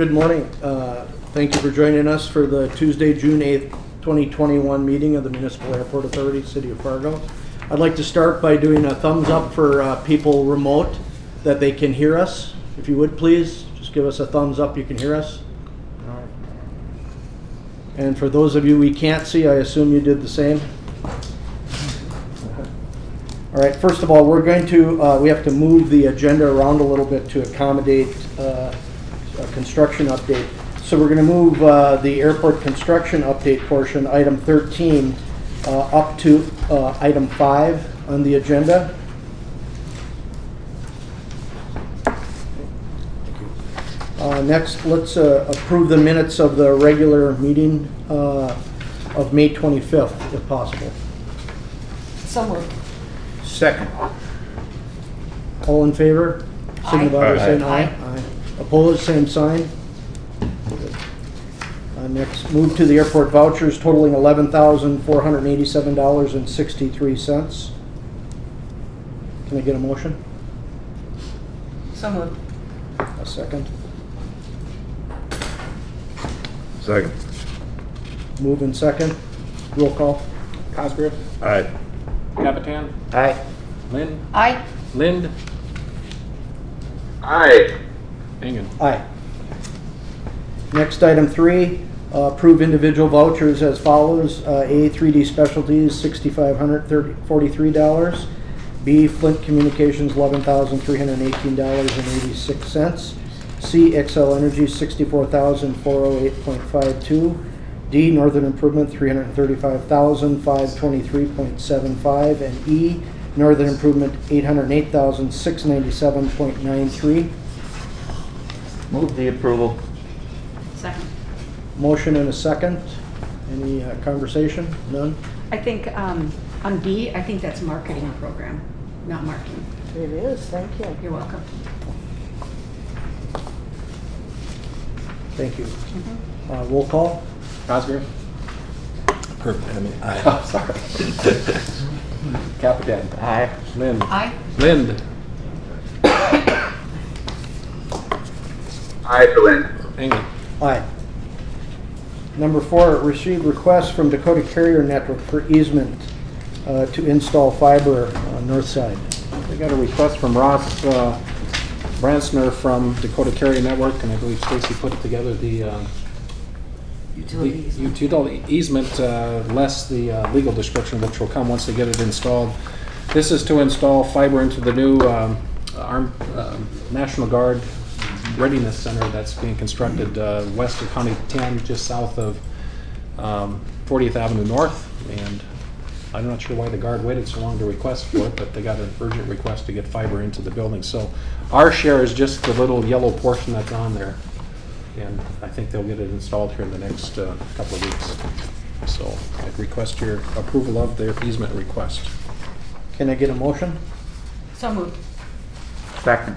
Good morning. Thank you for joining us for the Tuesday, June 8th, 2021 meeting of the Municipal Airport Authority, City of Fargo. I'd like to start by doing a thumbs up for people remote that they can hear us. If you would please, just give us a thumbs up you can hear us. And for those of you we can't see, I assume you did the same. All right, first of all, we're going to, we have to move the agenda around a little bit to accommodate a construction update. So we're going to move the airport construction update portion, item 13, up to item 5 on the agenda. Next, let's approve the minutes of the regular meeting of May 25th, if possible. So moved. Second. All in favor? Aye. Signify by saying Aye. aye. Opposed, same sign. Next, move to the airport vouchers totaling $11,487.63. Can I get a motion? So moved. A second. Second. Move in second. Roll call. Cosgrove, Aye. Capitan, Aye. Lynn, Aye. Lind, Aye. Engen. Aye. Next, item 3, approve individual vouchers as follows. A, 3D Specialties, $6,543. B, Flint Communications, $11,318.86. C, XL Energy, $64,408.52. D, Northern Improvement, $335,523.75. And E, Northern Improvement, $808,697.93. Move the approval. Second. Motion and a second. Any conversation? None? I think on D, I think that's marketing program, not marking. It is, thank you. You're welcome. Thank you. Roll call. Cosgrove, Aye. oh, sorry. Capitan, Aye. Lynn, Aye. Lind, Aye for Lynn. Engen. Aye. Number 4, receive request from Dakota Carrier Network for easement to install fiber on north side. We got a request from Ross Bransner from Dakota Carrier Network, and I believe Stacy put together the utility easement, less the legal description, which will come once they get it installed. This is to install fiber into the new National Guard Readiness Center that's being constructed west of County 10, just south of 40th Avenue North. And I'm not sure why the Guard waited so long to request for it, but they got an urgent request to get fiber into the building. So our share is just the little yellow portion that's on there. And I think they'll get it installed here in the next couple of weeks. So I request your approval of their easement request. Can I get a motion? So moved. Second.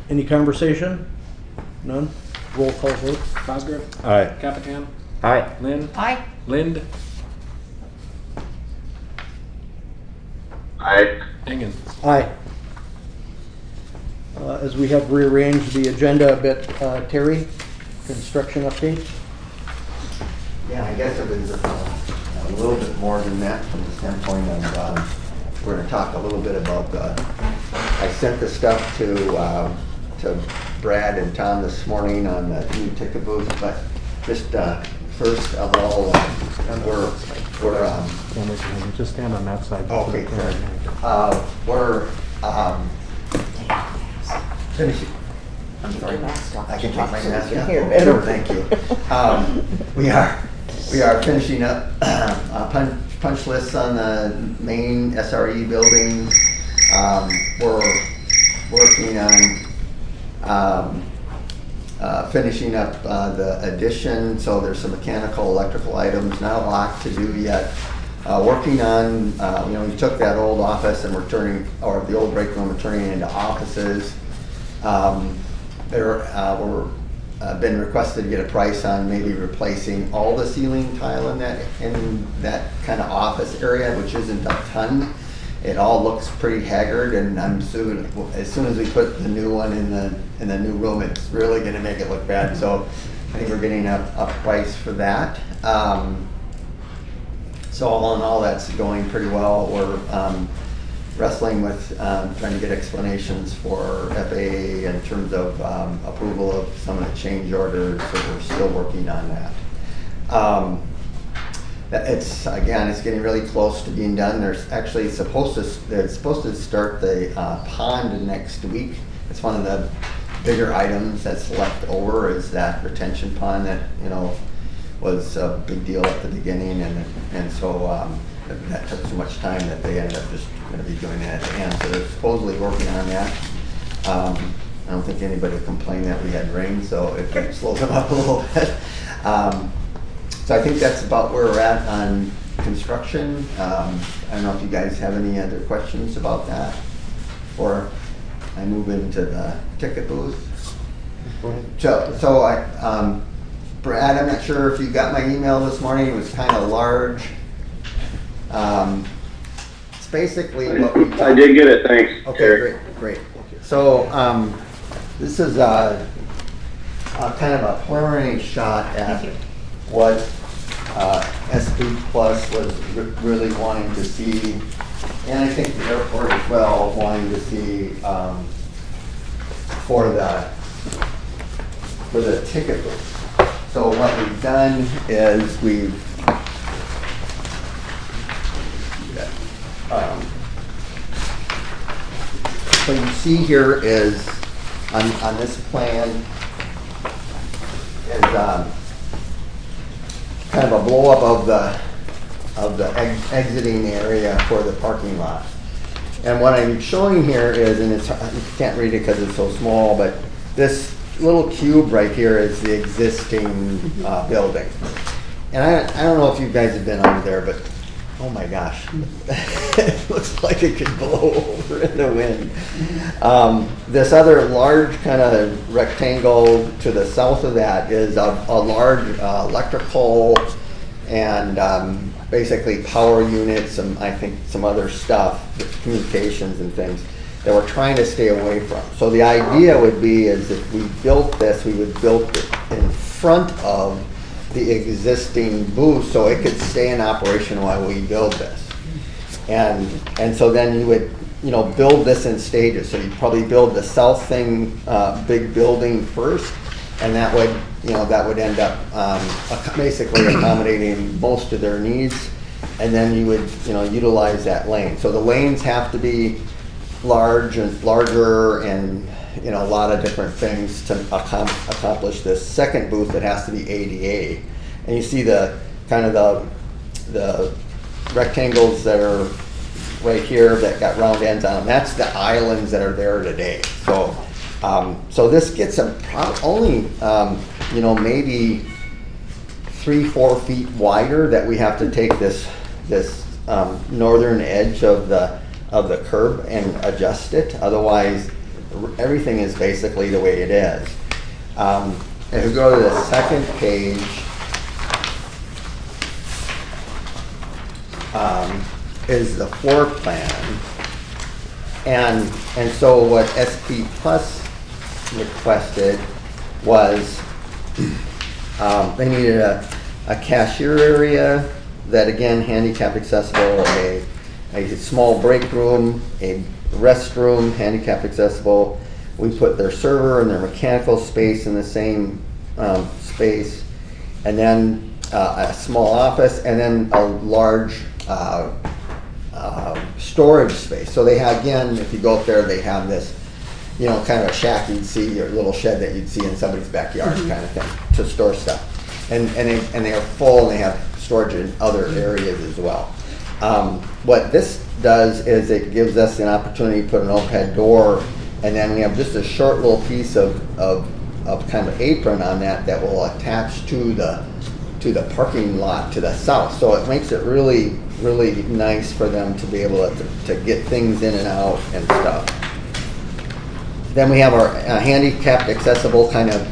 Any conversation? None? Roll call vote. Cosgrove, Aye. Capitan, Aye. Lynn, Aye. Lind, Aye. Engen. Aye. As we have rearranged the agenda a bit, Terry, construction update. Yeah, I guess it was a little bit more than that from the standpoint of, we're going to talk a little bit about I sent the stuff to Brad and Tom this morning on the new ticket booth, but just first of all, we're Just stand on that side. okay, we're finishing. I'm sorry. I can take my mask off. Here, better. Sure, thank you. We are finishing up punch lists on the main SRE building. We're working on finishing up the addition, so there's some mechanical, electrical items, not a lot to do yet. Working on, we took that old office and we're turning, or the old break room, and turning it into offices. We're been requested to get a price on maybe replacing all the ceiling tile in that kind of office area, which isn't a ton. it all looks pretty haggard, and as soon as we put the new one in the new room, it's really gonna make it look bad. So I think we're getting a price for that. So all in all, that's going pretty well. We're wrestling with trying to get explanations for FAA in terms of approval of some of the change orders, so we're still working on that. It's getting really close to being done. They're supposed to start the pond next week. It's one of the bigger items that's left over, is that retention pond that was a big deal at the beginning, and so that took so much time that they ended up just going to be doing that at the end. So they're supposedly working on that. I don't think anybody complained that we had rain, so it slows them up a little bit. So I think that's about where we're at on construction. I don't know if you guys have any other questions about that, or I move into the ticket booth. So Brad, I'm not sure if you got my email this morning. It was kind of large. It's basically what we did. I did get it, thanks. Okay, Eric. great. So this is a kind of a preliminary shot at what SP Plus was really wanting to see, and I think the airport as well wanting to see for the ticket booth. So what we've done is what you see here is on this plan is kind of a blow up of the exiting area for the parking lot. And what I'm showing here is, and you can't read it because it's so small, but this little cube right here is the existing building. And I don't know if you guys have been over there, but oh my gosh, it looks like it could blow over in the wind. This other large kind of rectangle to the south of that is a large electrical and basically power units, and I think some other stuff, communications and things that we're trying to stay away from. So the idea would be is if we built this, we would build it in front of the existing booth so it could stay in operation while we build this. And so then you would build this in stages. So you'd probably build the south thing, big building first, and that would end up basically accommodating most of their needs, and then you would utilize that lane. So the lanes have to be larger and a lot of different things to accomplish this second booth that has to be ADA. And you see the kind of the rectangles that are right here that got round ends on them. That's the islands that are there today. So so this gets them only maybe 3-4 feet wider, that we have to take this northern edge of the curb and adjust it. Otherwise, everything is basically the way it is. If we go to the second page, is the floor plan. And so what SP Plus requested was they needed a cashier area that, again, handicap accessible, a small break room, a restroom, handicap accessible. We put their server and their mechanical space in the same space, and then a small office, and then a large storage space. So they have, again, if you go up there, they have this, kind of a shack you'd see, or a little shed that you'd see in somebody's backyard, kind of thing, to store stuff. And they are full, and they have storage in other areas as well. What this does is it gives us an opportunity to put an overhead door, and then we have just a short little piece of kind of apron on that will attach to the parking lot to the south. So it makes it really, really nice for them to be able to get things in and out and stuff. Then we have our handicapped accessible kind of,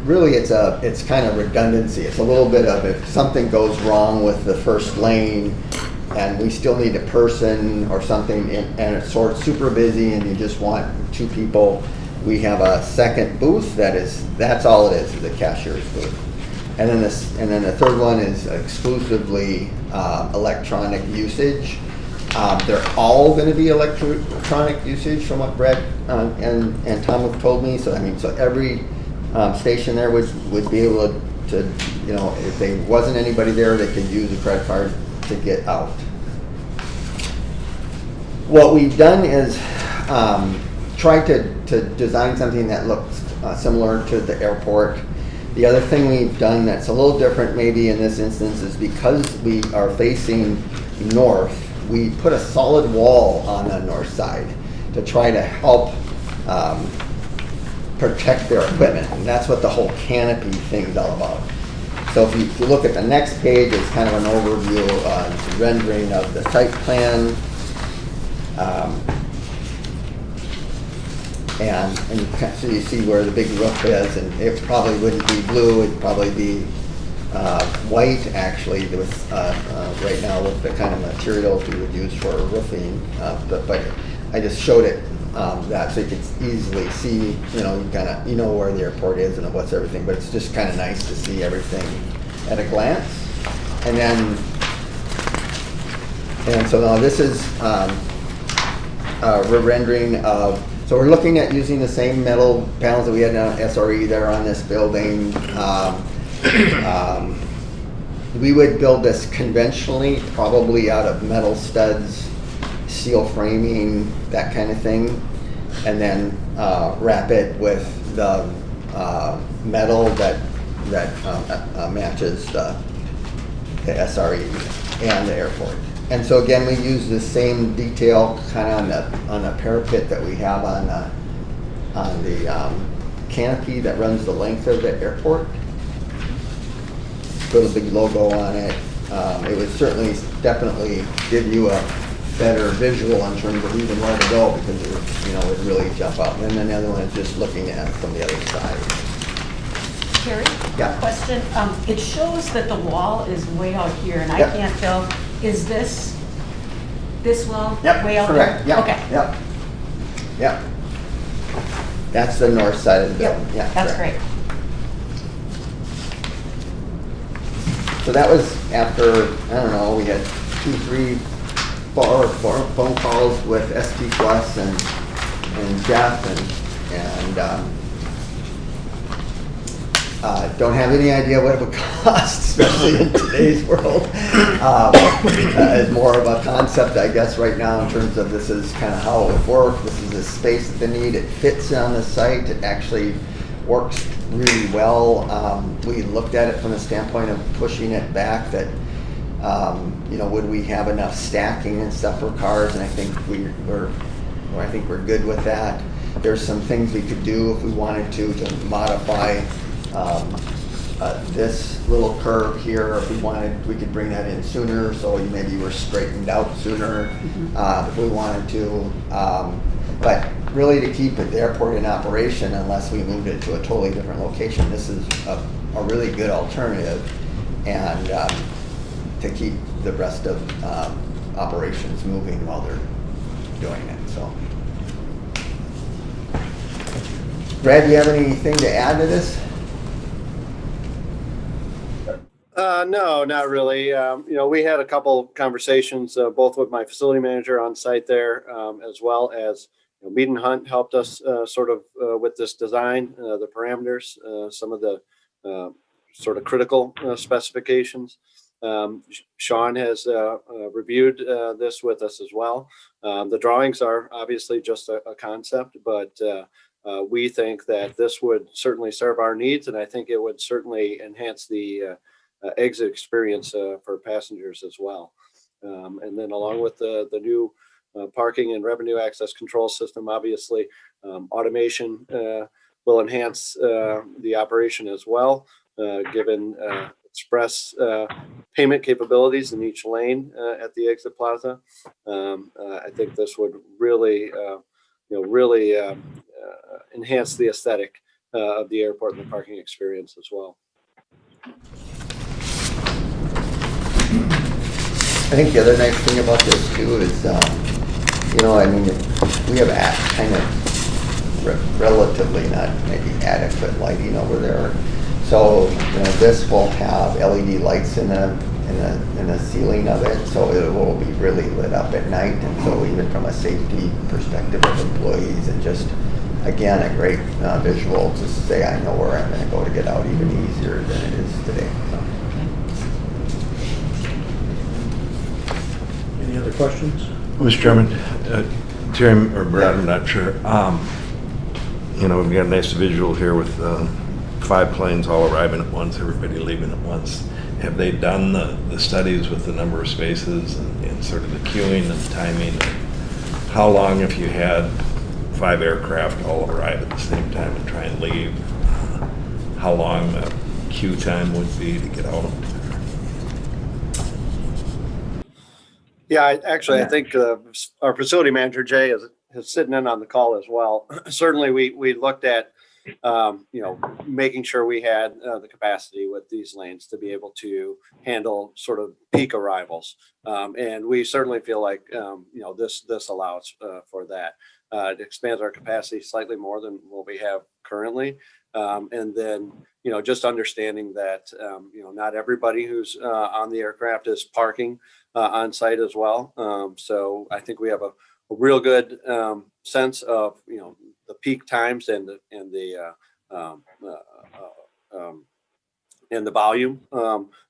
really it's kind of redundancy. It's a little bit of, if something goes wrong with the first lane, and we still need a person or something, and it's sort of super busy, and you just want 2 people, we have a second booth that's all it is a cashier's booth. And then the third one is exclusively electronic usage. They're all going to be electronic usage from what Brett and Tom have told me. So every station there would be able to, if there wasn't anybody there, they could use a credit card to get out. What we've done is try to design something that looks similar to the airport. The other thing we've done that's a little different maybe in this instance is because we are facing north, we put a solid wall on the north side to try to help protect their equipment. And that's what the whole canopy thing is all about. So if you look at the next page, it's kind of an overview, rendering of the site plan. And so you see where the big roof is, and it probably wouldn't be blue, it'd probably be white actually, right now with the kind of materials we would use for roofing. But I just showed it that so you can easily see, you know where the airport is and what's everything, but it's just kind of nice to see everything at a glance. And so now this is we're rendering of. So we're looking at using the same metal panels that we had on SRE there on this building. We would build this conventionally, probably out of metal studs, steel framing, that kind of thing, and then wrap it with the metal that matches the SRE and the airport. And so again, we use the same detail kind of on the parapet that we have on the canopy that runs the length of the airport. Put a big logo on it. It would definitely give you a better visual in terms of even where to go, because it would really jump out. And then the other one is just looking at it from the other side. Carrie, Yeah. question. It shows that the wall is way out here, and I Yep. can't tell. Is this wall Yep, way out correct. there? Yep. Okay. Yep. That's the north side of the Yep. building. Yeah, That's correct. great. So that was after, I don't know, we had 2, 3, 4 phone calls with ST Plus and Jeff and don't have any idea what it would cost, especially in today's world. It's more of a concept, I guess, right now in terms of this is kind of how it would work. This is a space that they need. It fits on the site. It actually works really well. We looked at it from the standpoint of pushing it back, that would we have enough stacking and stuff for cars? And I think we're good with that. There's some things we could do if we wanted to modify this little curve here. If we wanted, we could bring that in sooner, so maybe we're straightened out sooner if we wanted to. But really, to keep the airport in operation, unless we moved it to a totally different location, this is a really good alternative, and to keep the rest of operations moving while they're doing it. So, Brad, do you have anything to add to this? No, not really. We had a couple conversations, both with my facility manager on site there, as well as Mead and Hunt helped us with this design, the parameters, some of the sort of critical specifications. Sean has reviewed this with us as well. The drawings are obviously just a concept, but we think that this would certainly serve our needs, and I think it would certainly enhance the exit experience for passengers as well. And then along with the new parking and revenue access control system, obviously automation will enhance the operation as well, given express payment capabilities in each lane at the exit plaza. I think this would really enhance the aesthetic of the airport and the parking experience as well. think the other nice thing about this too is, you know, I mean, we have kind of relatively not maybe adequate lighting over there. So, you know, this will have LED lights in the ceiling of it, so it will be really lit up at night. And so even from a safety perspective of employees, and just, again, a great visual to say I know where I'm going to go to get out even easier than it is today. So. Any other questions? Mr. Chairman, Tim or Brad, I'm not sure. You know, we've got a nice visual here with 5 planes all arriving at once, everybody leaving at once. Have they done the studies with the number of spaces and sort of the queuing and timing? How long, if you had 5 aircraft all arrive at the same time and try and leave, how long the queue time would be to get out? Yeah, I think our facility manager, Jay, is sitting in on the call as well. Certainly, we looked at, you know, making sure we had the capacity with these lanes to be able to handle sort of peak arrivals. And we certainly feel like, you know, this allows for that. It expands our capacity slightly more than what we have currently. And then, you know, just understanding that, you know, not everybody who's on the aircraft is parking on site as well. So I think we have a real good sense of, you know, the peak times and the volume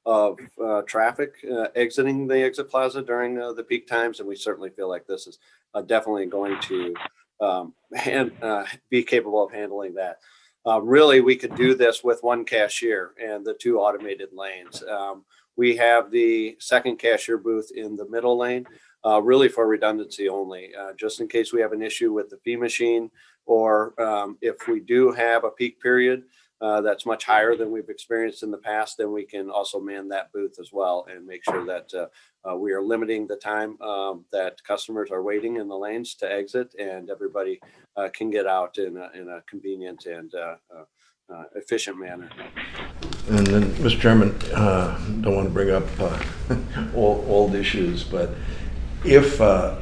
of traffic exiting the exit plaza during the peak times. And we certainly feel like this is definitely going to be capable of handling that. Really, we could do this with one cashier and the 2 automated lanes. We have the second cashier booth in the middle lane, really for redundancy only, just in case we have an issue with the fee machine, or if we do have a peak period that's much higher than we've experienced in the past, then we can also man that booth as well and make sure that we are limiting the time that customers are waiting in the lanes to exit, and everybody can get out in a convenient and efficient manner. And then, Mr. Chairman, don't want to bring up old issues, but if a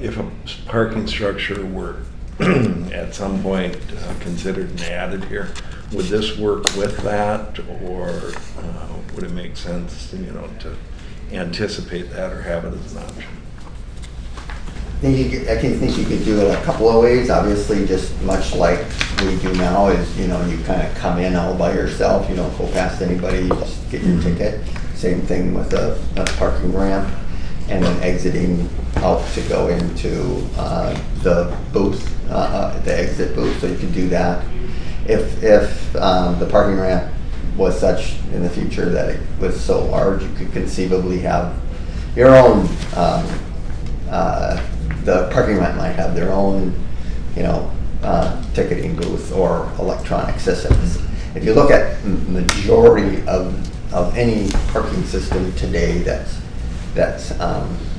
parking structure were at some point considered and added here, would this work with that, or would it make sense, you know, to anticipate that or have it as an option? I think you could do it a couple of ways. Obviously, just much like we do now is, you know, you kind of come in all by yourself. You don't go past anybody. You just get your ticket. Same thing with a parking ramp, and then exiting out to go into the booth, the exit booth. So you could do that. If the parking ramp was such in the future that it was so large, you could conceivably have your own. The parking lot might have their own, you know, ticketing booth or electronic systems. If you look at majority of any parking system today that's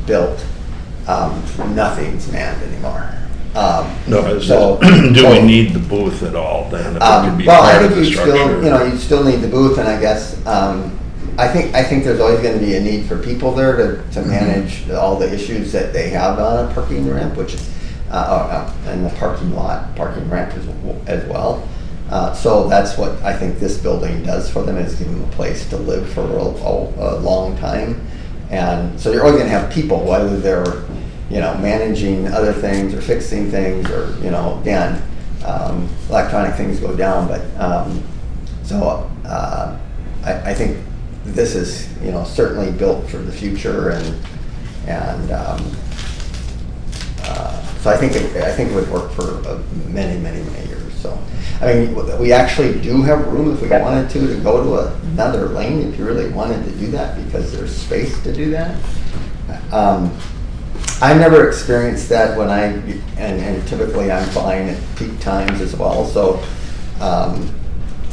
built, nothing's manned anymore. Do we need the booth at all then? If it could be Well, I part of think the you structure? still, you know, you still need the booth, and I guess I think there's always going to be a need for people there to manage all the issues that they have on a parking ramp, which is and the parking ramp as well. So that's what I think this building does for them, is give them a place to live for a long time. And so you're always going to have people, whether they're, you know, managing other things or fixing things, or, you know, again, electronic things go down. But I think this is, you know, certainly built for the future, and so I think it would work for many years. So, I mean, we actually do have room if we wanted to go to another lane if you really wanted to do that, because there's space to do that. I've never experienced that when and typically I'm fine at peak times as well. So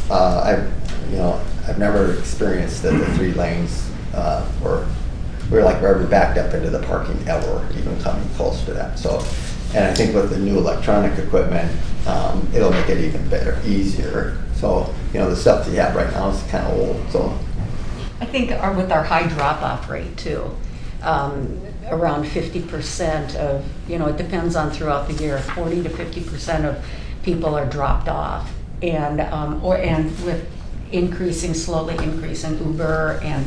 I've never experienced that the 3 lanes we're backed up into the parking ever, even coming close to that. So, and I think with the new electronic equipment, it'll make it even better, easier. So, you know, the stuff that you have right now is kind of old. So, I think with our high drop-off rate too, around 50% of, it depends on throughout the year, 40 to 50% of people are dropped off. And, and with slowly increasing Uber and,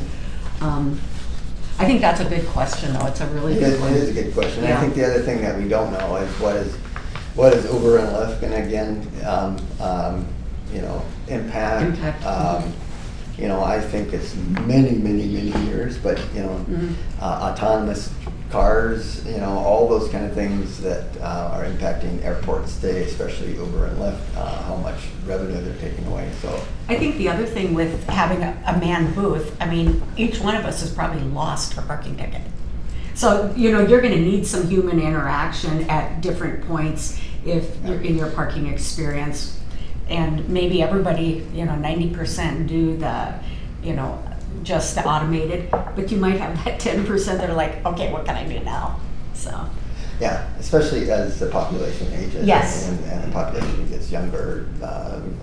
I think that's a good question though. It's a really It good is, one. it is a good question. Yeah. I think the other thing that we don't know is what is Uber and Lyft going to again, impact. I think it's many, many, many years, but autonomous cars, all those kind of things that are impacting airports today, especially Uber and Lyft, how much revenue they're taking away. So I think the other thing with having a manned booth, each one of us has probably lost a parking ticket. So, you're going to need some human interaction at different points if you're in your parking experience. And maybe everybody, 90% do the, just the automated, but you might have that 10% that are like, okay, what can I do now? So. yeah, especially as the population ages Yes. and the population gets younger,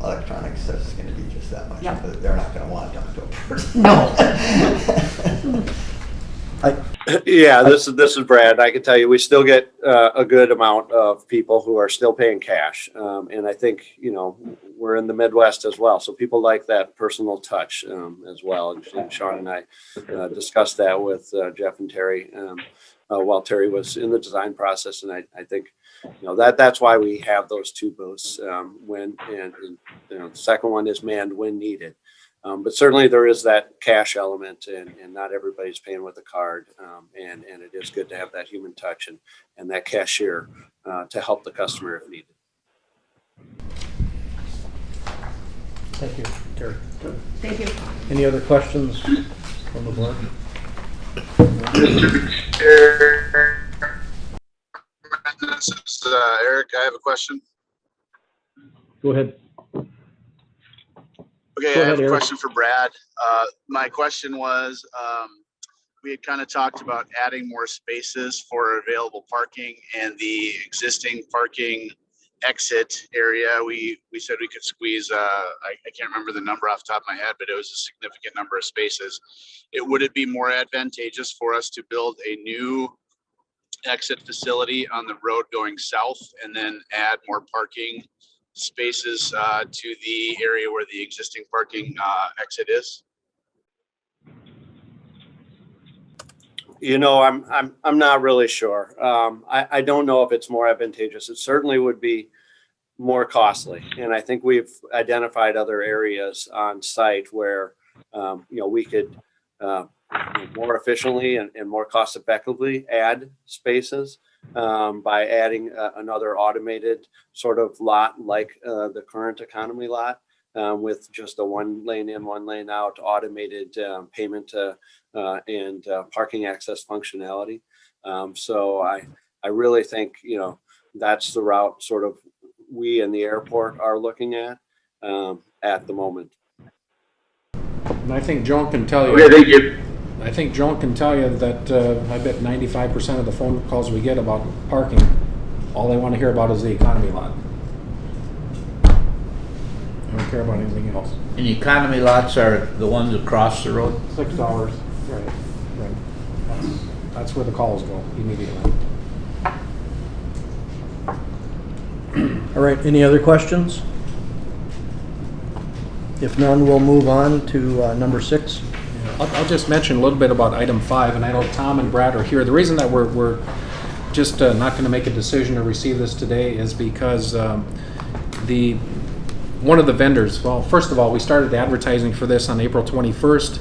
electronics is going to be just that much. Yep. But they're not going to want to talk to a person. No. Yeah, this is Brad. I can tell you, we still get a good amount of people who are still paying cash. And I think, we're in the Midwest as well. So people like that personal touch as well. And Sean and I discussed that with Jeff and Terry while Terry was in the design process. And I think, that's why we have those two booths the second one is manned when needed. But certainly there is that cash element and not everybody's paying with a card. And it is good to have that human touch and that cashier to help the customer if needed. Thank you, Terry. Thank you. Any other questions from the board? This is Eric. I have a question. Go ahead. Okay, Go I ahead, have a Eric. question for Brad. My question was, we had kind of talked about adding more spaces for available parking and the existing parking exit area. We said we could squeeze, I can't remember the number off the top of my head, but it was a significant number of spaces. Would it be more advantageous for us to build a new exit facility on the road going south and then add more parking spaces to the area where the existing parking exit is? I'm not really sure. I don't know if it's more advantageous. It certainly would be more costly. And I think we've identified other areas on site where, we could more efficiently and more cost effectively add spaces by adding another automated sort of lot like the current economy lot with just a 1 lane in, 1 lane out, automated payment and parking access functionality. So I really think, that's the route sort of we and the airport are looking at the moment. And I think Joan can tell you. Okay, thank you. I think Joan can tell you that I bet 95% of the phone calls we get about parking, all they want to hear about is the economy lot. They don't care about anything else. And the economy lots are the ones across the road? $6. Right. That's where the calls go immediately. All right, any other questions? If none, we'll move on to number 6. I'll just mention a little bit about item 5, and I know Tom and Brad are here. The reason that we're just not going to make a decision to receive this today is because one of the vendors, well, first of all, we started advertising for this on April 21st.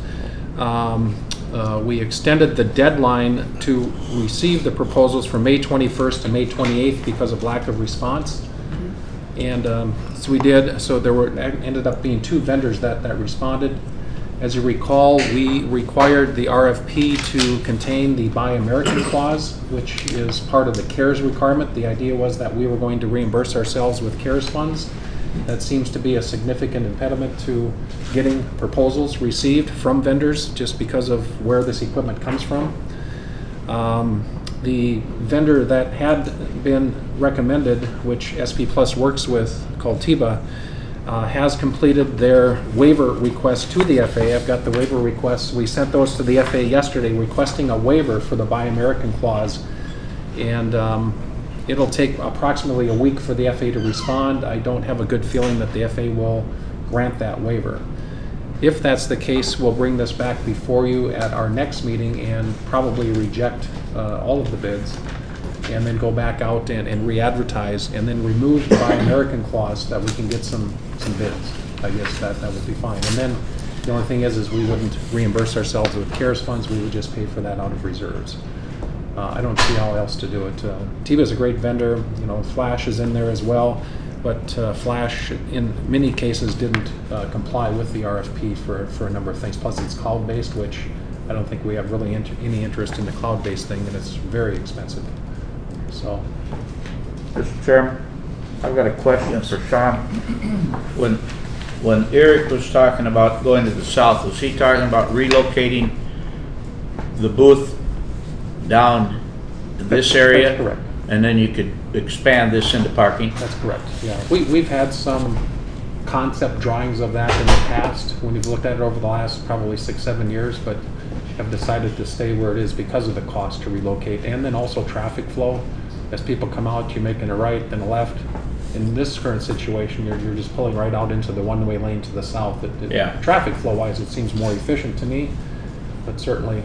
We extended the deadline to receive the proposals from May 21st to May 28th because of lack of response. And so we did. So there ended up being 2 vendors that responded. As you recall, we required the RFP to contain the Buy American clause, which is part of the CARES requirement. The idea was that we were going to reimburse ourselves with CARES funds. That seems to be a significant impediment to getting proposals received from vendors just because of where this equipment comes from. The vendor that had been recommended, which SP Plus works with, called TIBA, has completed their waiver request to the FAA. I've got the waiver requests. We sent those to the FAA yesterday requesting a waiver for the Buy American clause. And it'll take approximately a week for the FAA to respond. I don't have a good feeling that the FAA will grant that waiver. If that's the case, we'll bring this back before you at our next meeting and probably reject all of the bids, and then go back out and re-advertise, and then remove the Buy American clause so that we can get some bids. I guess that would be fine. And then the only thing is we wouldn't reimburse ourselves with CARES funds. We would just pay for that out of reserves. I don't see how else to do it. TIVA is a great vendor. You know, Flash is in there as well, but Flash in many cases didn't comply with the RFP for a number of things. Plus, it's cloud-based, which I don't think we have really any interest in the cloud-based thing, and it's very expensive. So, Mr. Chairman, I've got a question for Sean. When Eric was talking about going to the south, was he talking about relocating the booth down this area? That's correct. And then you could expand this into parking? That's correct, yeah. We've had some concept drawings of that in the past when we've looked at it over the last probably 6-7 years, but have decided to stay where it is because of the cost to relocate, and then also traffic flow. As people come out, you're making a right, then a left. In this current situation, you're just pulling right out into the one-way lane to the south. Yeah. Traffic flow-wise, it seems more efficient to me, but certainly,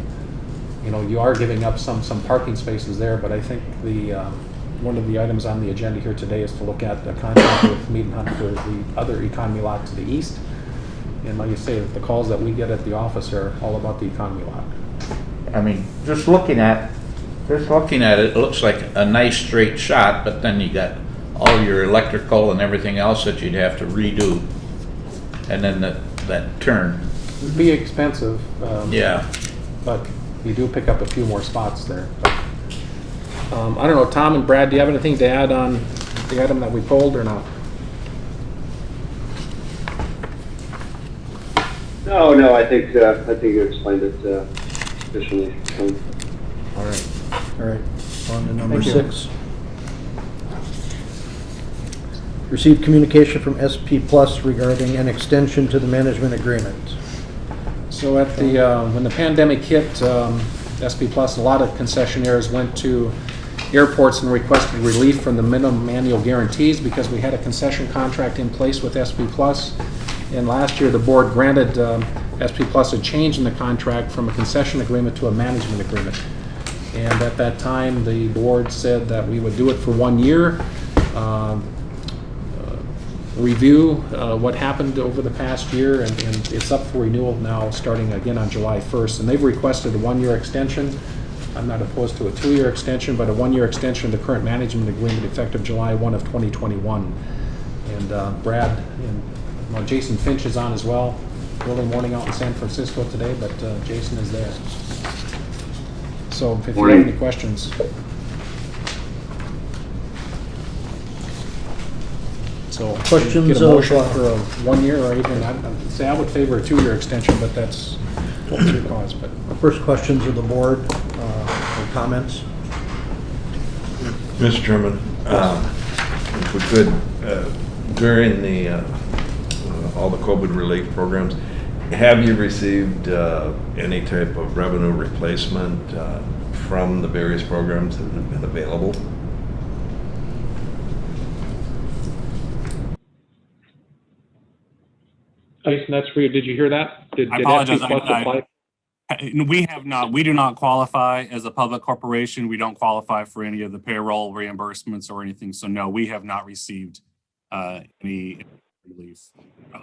you know, you are giving up some parking spaces there. But I think the one of the items on the agenda here today is to look at the contract with Mead and Hunt for the other economy lot to the east. And like you say, the calls that we get at the office are all about the economy lot. I mean, just looking at it, it looks like a nice straight shot, but then you got all your electrical and everything else that you'd have to redo. And then that turn. It'd be expensive. Yeah. But you do pick up a few more spots there. I don't know, Tom and Brad, do you have anything to add on the item that we pulled or not? No, I think you explained it sufficiently. All right, on to number Thank you. 6. Received communication from SP Plus regarding an extension to the management agreement. So at the when the pandemic hit, SP Plus, a lot of concessionaires went to airports and requested relief from the minimum annual guarantees because we had a concession contract in place with SP Plus. And last year, the board granted SP Plus a change in the contract from a concession agreement to a management agreement. And at that time, the board said that we would do it for 1 year, review what happened over the past year, and it's up for renewal now starting again on July 1st. And they've requested a 1-year extension. I'm not opposed to a 2-year extension, but a 1-year extension of the current management agreement effective July 1 of 2021. And Brad and well, Jason Finch is on as well. Early morning out in San Francisco today, but Jason is there. So if you have any questions. So Questions get a motion of, for a 1 year, or even I'd say I would favor a 2-year extension, but that's what's your cause. But First questions of the board or comments? Mr. Chairman, if we could, during the all the COVID relief programs, have you received any type of revenue replacement from the various programs that have been available? Jason, that's for you. Did you hear that? I apologize. SP Plus apply? We have not. We do not qualify as a public corporation. We don't qualify for any of the payroll reimbursements or anything. So no, we have not received any relief.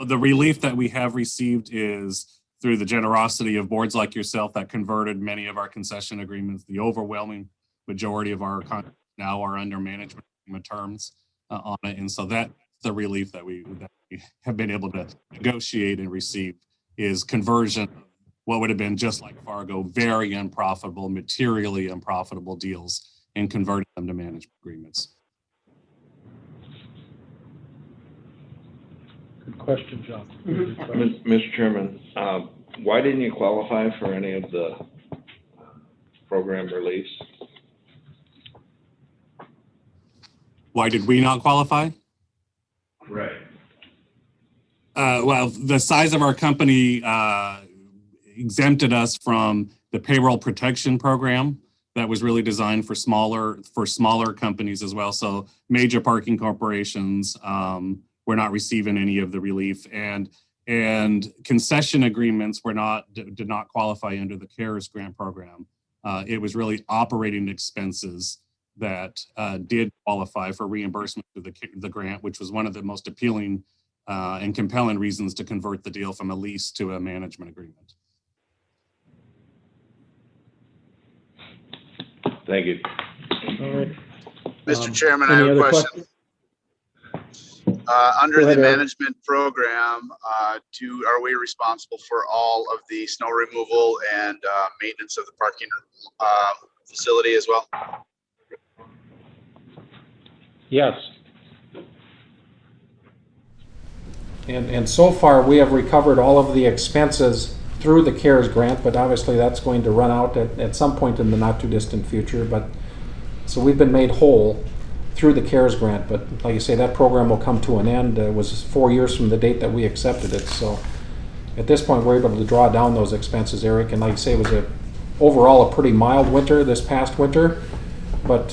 The relief that we have received is through the generosity of boards like yourself that converted many of our concession agreements. The overwhelming majority of our contracts now are under management agreement terms on it, and so that's the relief that we have been able to negotiate and receive is conversion of what would have been just like Fargo, very unprofitable, materially unprofitable deals, and converting them to management agreements. Good question, John. Mr. Chairman, why didn't you qualify for any of the program reliefs? Why did we not qualify? Right. Well, the size of our company exempted us from the payroll protection program that was really designed for smaller companies as well. So major parking corporations were not receiving any of the relief, and concession agreements did not qualify under the CARES grant program. It was really operating expenses that did qualify for reimbursement through the grant, which was one of the most appealing and compelling reasons to convert the deal from a lease to a management agreement. Thank you. All right. Mr. Chairman, I Any have a other question. questions? Under Go ahead, the Eric. management program, are we responsible for all of the snow removal and maintenance of the parking facility as well? Yes. And so far, we have recovered all of the expenses through the CARES grant, but obviously that's going to run out at some point in the not too distant future. But so we've been made whole through the CARES grant, but like you say, that program will come to an end. It was 4 years from the date that we accepted it. So at this point, we're able to draw down those expenses, Eric. And like you say, it was overall a pretty mild winter this past winter, but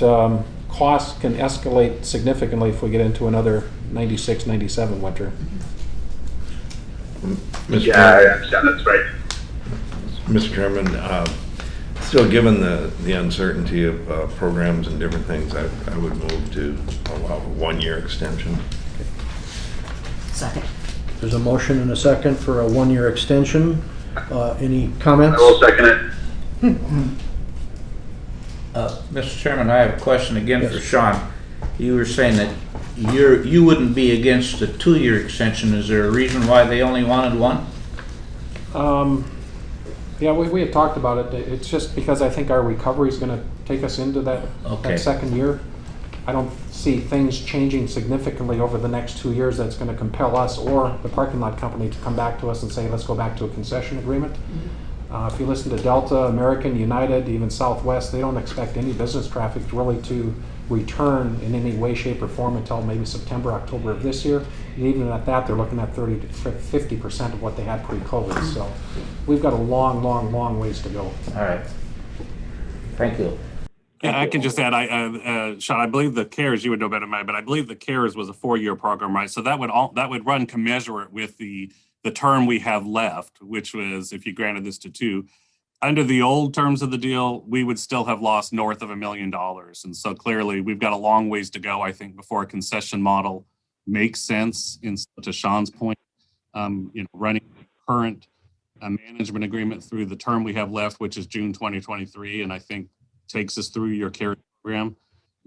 costs can escalate significantly if we get into another 96, 97 winter. Mr. I understand. That's right. Mr. Chairman, still given the uncertainty of programs and different things, I would move to allow a 1-year extension. Second. There's a motion and a second for a 1-year extension. Any comments? I will second it. Mr. Chairman, I have a question again Yes. for Sean. You were saying that you wouldn't be against a 2-year extension. Is there a reason why they only wanted one? Yeah, we had talked about it. It's just because I think our recovery is going to take us into that second year. I don't see things changing significantly over the next 2 years that's going to compel us or the parking lot company to come back to us and say, let's go back to a concession agreement. If you listen to Delta, American, United, even Southwest, they don't expect any business traffic really to return in any way, shape, or form until maybe September, October of this year. And even at that, they're looking at 30 to 50% of what they had pre-COVID. So we've got a long, long, long ways to go. All right. Thank you. Yeah, I can just add, Sean, I believe the CARES, you would know better than I, but I believe the CARES was a 4-year program, right? So that would run commensurate with the term we have left, which was, if you granted this to 2, under the old terms of the deal, we would still have lost north of $1 million. And so clearly we've got a long ways to go, I think, before a concession model makes sense. To Sean's point, running current management agreement through the term we have left, which is June 2023, and I think takes us through your CARES program,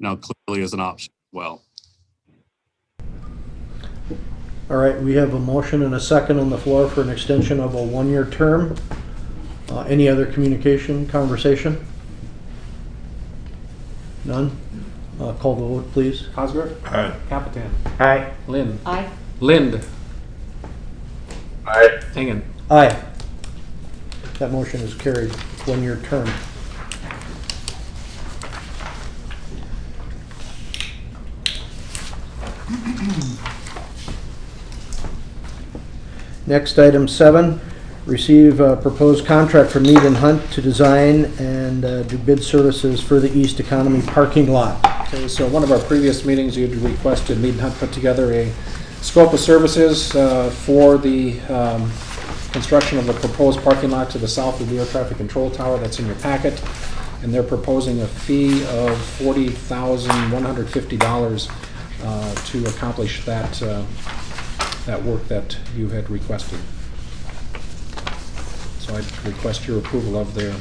clearly is an option as well. All right, we have a motion and a second on the floor for an extension of a 1-year term. Any other conversation? None? Call the vote, please. Cosgrove? Aye. Capitan? Aye. Lynn? Aye. Lind? Aye. Tingan? Aye. That motion is carried, 1-year term. Next, item 7, receive a proposed contract for Mead and Hunt to design and do bid services for the East Economy parking lot. Okay, so one of our previous meetings, you'd requested Mead and Hunt put together a scope of services for the construction of the proposed parking lot to the south of the air traffic control tower. That's in your packet. And they're proposing a fee of $40,150 to accomplish that work that you had requested. So I'd request your approval of their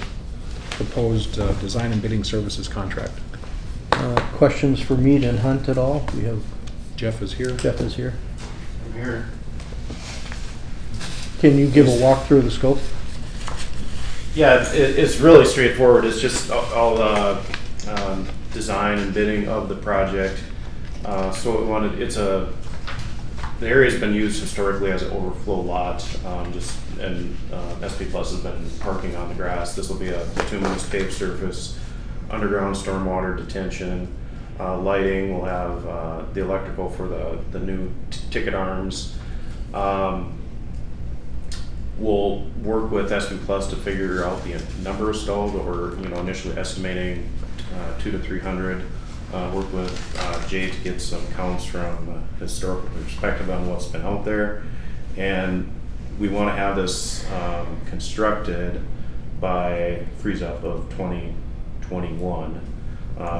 proposed design and bidding services contract. Questions for Mead and Hunt at all? We have, Jeff is here. Jeff is here. I'm here. Can you give a walkthrough of the scope? Yeah, it's really straightforward. It's just all design and bidding of the project. So what we wanted, the area's been used historically as an overflow lot, and SP Plus has been parking on the grass. This will be a bituminous paved surface, underground stormwater detention, lighting. We'll have the electrical for the new ticket arms, We'll work with SB Plus to figure out the number of stalls that we're, initially estimating 200 to 300. Work with Jay to get some counts from a historical perspective on what's been out there. And we want to have this constructed by freeze up of 2021.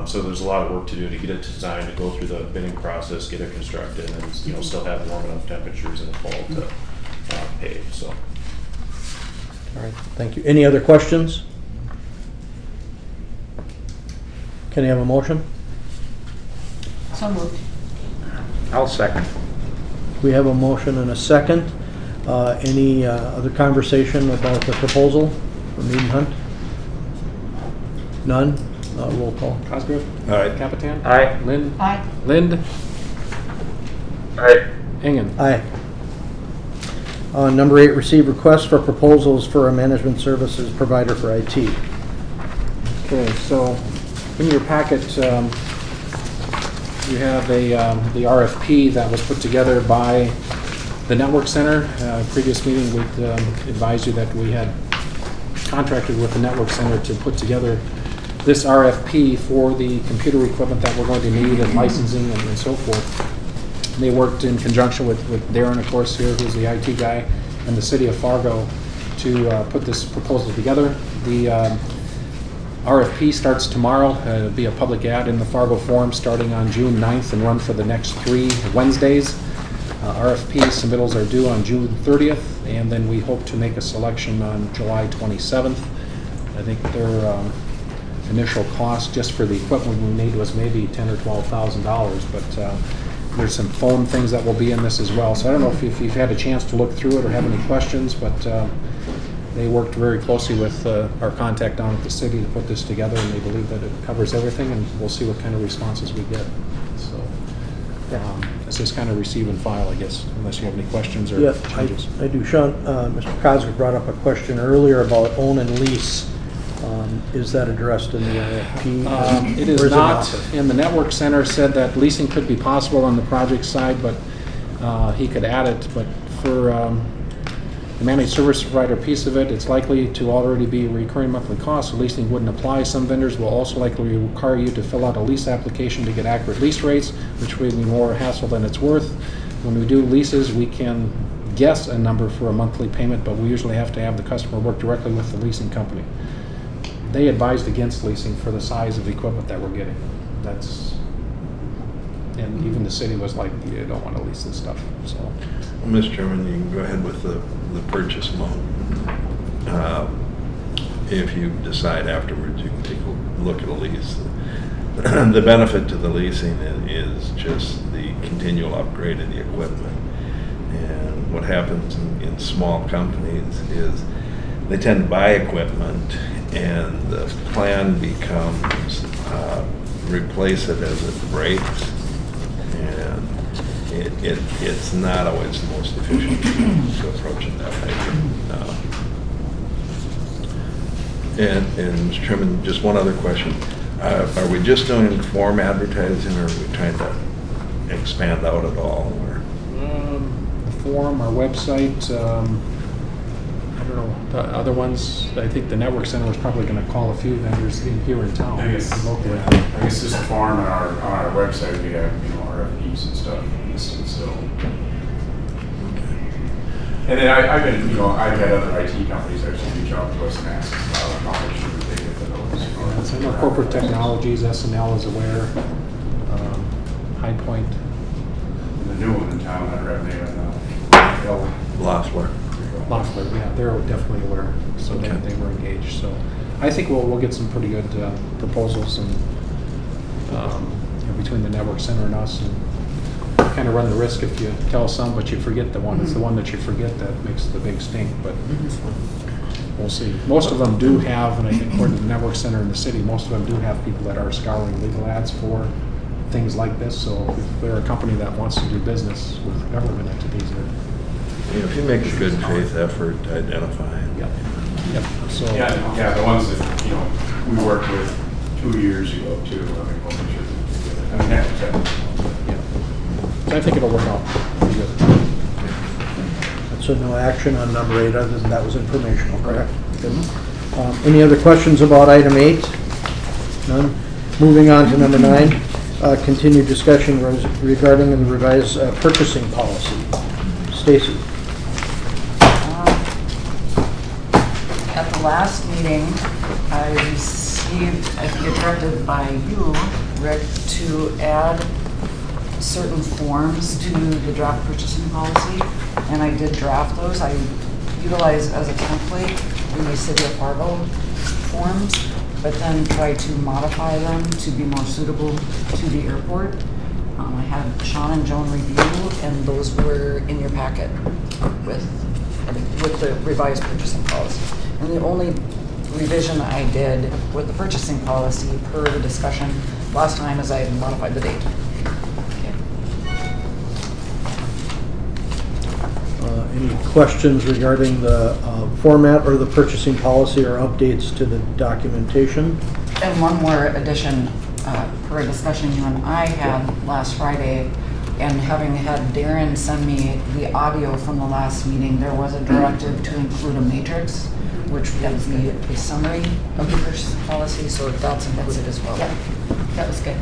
So there's a lot of work to do to get it designed, to go through the bidding process, get it constructed, and still have warm enough temperatures in the fall to pave. So. All right, thank you. Any other questions? Can I have a motion? So moved. I'll second. We have a motion and a second. Any other conversation about the proposal for Mead and Hunt? None? Roll call. Cosgrove? Aye. Capitan? Aye. Lind? Aye. Lind? Aye. Engen? Aye. Number 8, receive requests for proposals for a management services provider for IT. Okay, so in your packet, you have the RFP that was put together by the Network Center. Previous meeting, we advised you that we had contracted with the Network Center to put together this RFP for the computer equipment that we're going to need and licensing and so forth. And they worked in conjunction with Darren, of course, here, who's the IT guy, and the city of Fargo to put this proposal together. The RFP starts tomorrow. It'll be a public ad in the Fargo Forum starting on June 9th and run for the next 3 Wednesdays. RFP submittals are due on June 30th, and then we hope to make a selection on July 27th. I think their initial cost just for the equipment we need was maybe $10,000 or $12,000, but there's some phone things that will be in this as well. So I don't know if you've had a chance to look through it or have any questions, but they worked very closely with our contact down at the city to put this together, and they believe that it covers everything, and we'll see what kind of responses we get. So it's just kind of receive and file, I guess, unless you have any questions or changes. I do. Sean, Mr. Cosgrove brought up a question earlier about own and lease. Is that addressed in the RFP? It is not, and the Network Center said that leasing could be possible on the project side, but he could add it. But for the managed service provider piece of it, it's likely to already be a recurring monthly cost, so leasing wouldn't apply. Some vendors will also likely require you to fill out a lease application to get accurate lease rates, which would be more hassle than it's worth. When we do leases, we can guess a number for a monthly payment, but we usually have to have the customer work directly with the leasing company. They advised against leasing for the size of the equipment that we're getting. And even the city was like, you don't want to lease this stuff. So, Well, Mr. Chairman, you can go ahead with the purchase amount. If you decide afterwards, you can take a look at a lease. The benefit to the leasing is just the continual upgrade of the equipment. And what happens in small companies is they tend to buy equipment, and the plan becomes replace it as it breaks, and it's not always the most efficient to approach it that way. And Mr. Chairman, just one other question. Are we just doing form advertising, or are we trying to expand out at all? Or? The forum, our website, I don't know, the other ones, I think the Network Center was probably going to call a few vendors here in town. I guess this form on our website, we have, RFPs and stuff listed, so. And then I've been, I've had other IT companies actually reach out to us and ask how much should we pay for those. So I know Corporate Technologies, SNL is aware, High Point. And the new one in town, I'd rather name Loeffler. Loeffler, yeah, they're definitely aware, so Okay. they were engaged. So I think we'll get some pretty good proposals, and between the Network Center and us, and kind of run the risk if you tell some but you forget the one. It's the one that you forget that makes the big stink, but we'll see. Most of them do have, and I think according to the Network Center in the city, most of them do have people that are scouring legal ads for things like this. So if they're a company that wants to do business with government entities, If you make a good faith effort to identify it. Yep. So Yeah, the ones that, we worked with 2 years ago too. We'll make sure that, So I think it'll work out pretty good. So no action on number 8, other than that was informational, correct? Good. Any other questions about item 8? None? Moving on to number 9, continued discussion regarding the revised purchasing policy. Stacy? At the last meeting, I received a directive by you, Rick, to add certain forms to the draft purchasing policy, and I did draft those. I utilized as a template the City of Fargo forms, but then tried to modify them to be more suitable to the airport. I had Sean and Joan review, and those were in your packet with the revised purchasing policy. And the only revision I did with the purchasing policy per the discussion last time is I modified the date. Any questions regarding the format or the purchasing policy or updates to the documentation? And one more addition, per a discussion you and I had last Friday, and having had Darren send me the audio from the last meeting, there was a directive to include a matrix, which would be a summary of the purchasing policy, so that's included as well. Yep, that was good.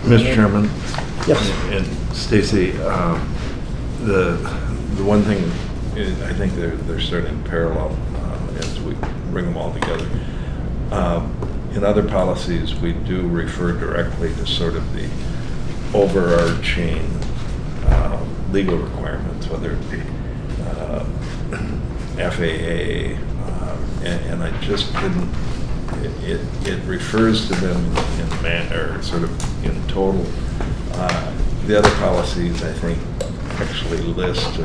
Mr. Chairman? Yes. And Stacy, the one thing is, I think they're starting parallel as we bring them all together. In other policies, we do refer directly to sort of the overarching legal requirements, whether it be FAA, and I just didn't. It refers to them in manner, sort of in total. The other policies, I think, actually list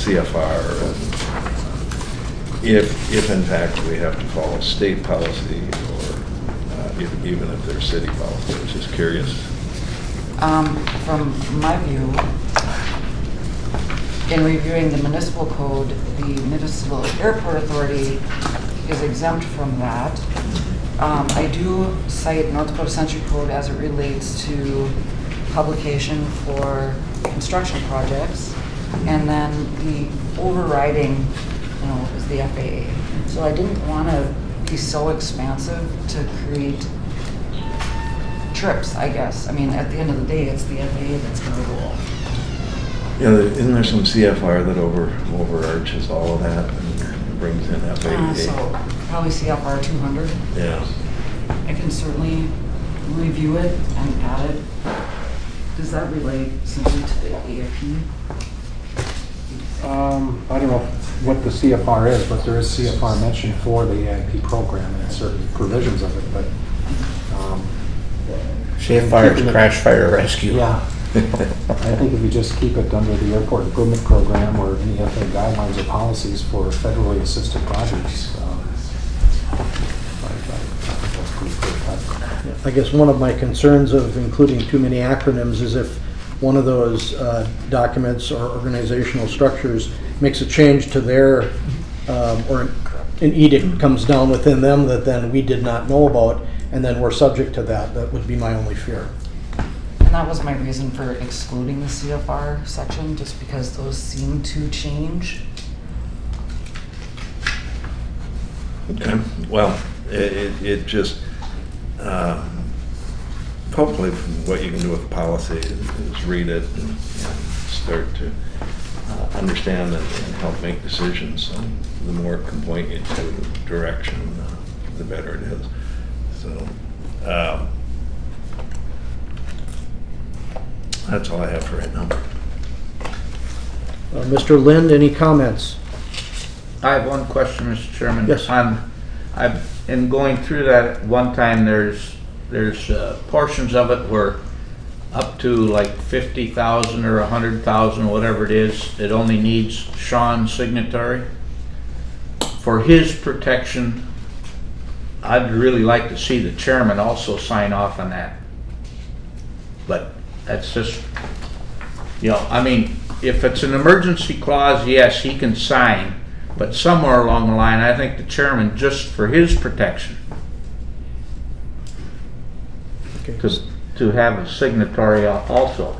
CFR, and if in fact we have to follow state policy, or even if they're city policy. I was just curious. From my view, in reviewing the municipal code, the Municipal Airport Authority is exempt from that. I do cite North Dakota Century Code as it relates to publication for construction projects, and then the overriding, is the FAA. So I didn't want to be so expansive to create trips, I guess. I mean, at the end of the day, it's the FAA that's going to rule. Yeah, isn't there some CFR that overarches all of that and brings in FAA? So probably CFR 200. Yeah. I can certainly review it and add it. Does that relate simply to the AFP? I don't know what the CFR is, but there is CFR mentioned for the AIP program and certain provisions of it, but. CFR is crash fire rescue. Yeah. I think if you just keep it under the airport improvement program or any other guidelines or policies for federally assisted projects, I think that's pretty clear cut. I guess one of my concerns of including too many acronyms is if one of those documents or organizational structures makes a change to their, or an edict comes down within them that then we did not know about, and then we're subject to that. That would be my only fear. And that was my reason for excluding the CFR section, just because those seem to change. Okay, well, it just, hopefully what you can do with policy is read it and start to understand and help make decisions. And the more it can point you to direction, the better it is. So, that's all I have for right now. Mr. Lind, any comments? I have one question, Mr. Chairman. Yes. In going through that at one time, there's portions of it where up to like 50,000 or 100,000, whatever it is, it only needs Sean's signatory. For his protection, I'd really like to see the chairman also sign off on that. But that's just, I mean, if it's an emergency clause, yes, he can sign. But somewhere along the line, I think the chairman, just for his protection, Okay. to have a signatory also.